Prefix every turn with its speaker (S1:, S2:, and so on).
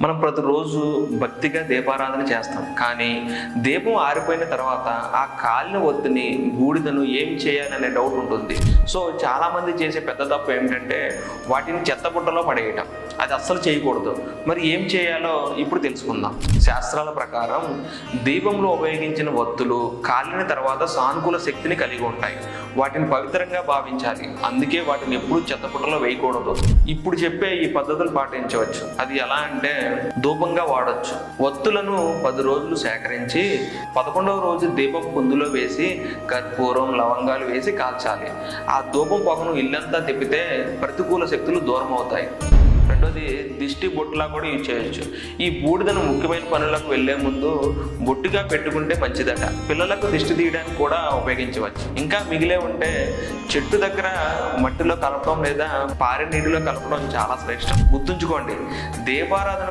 S1: మనం ప్రతిరోజు భక్తిగా దీపారాధన చేస్తాం. కానీ దీపం ఆరిపోయిన తర్వాత ఆ కాలిన ఒత్తిని, బూడిదను ఏం చేయాలనే డౌట్ ఉంటుంది. సో చాలామంది చేసే పెద్ద తప్పు ఏమిటంటే వాటిని చెత్తబుట్టలో పడేయటం. అది అస్సలు చేయకూడదు. మరి ఏం చేయాలో ఇప్పుడు తెలుసుకుందాం. శాస్త్రాల ప్రకారం దీపంలో ఉపయోగించిన ఒత్తులు కాలిన తర్వాత సానుకూల శక్తిని కలిగి ఉంటాయి. వాటిని పవిత్రంగా భావించాలి. అందుకే వాటిని ఎప్పుడూ చెత్తబుట్టలో వేయకూడదు. ఇప్పుడు చెప్పే ఈ పద్ధతులు పాటించవచ్చు. అది ఎలా అంటే ధూపంగా వాడచ్చు. ఒత్తులను 10 రోజులు సేకరించి 11వ రోజు దీపం కుందులో వేసి కర్పూరం, లవంగాలు వేసి కాల్చాలి. ఆ ధూపం పొగను ఇల్లంతా తిప్పితే ప్రతికూల శక్తులు దూరం అవుతాయి. రెండోది దిష్టి బొట్టులా కూడా యూజ్ చేయొచ్చు. ఈ బూడిదను ముఖ్యమైన పనులకు వెళ్లే ముందు బొట్టుగా పెట్టుకుంటే మంచిదట. పిల్లలకు దిష్టి తీయడానికి కూడా ఉపయోగించవచ్చు. ఇంకా మిగిలే ఉంటే చెట్టు దగ్గర మట్టిలో కలపడం లేదా పారే నీటిలో కలపడం చాలా శ్రేష్టం. గుర్తుంచుకోండి, దీపారాధన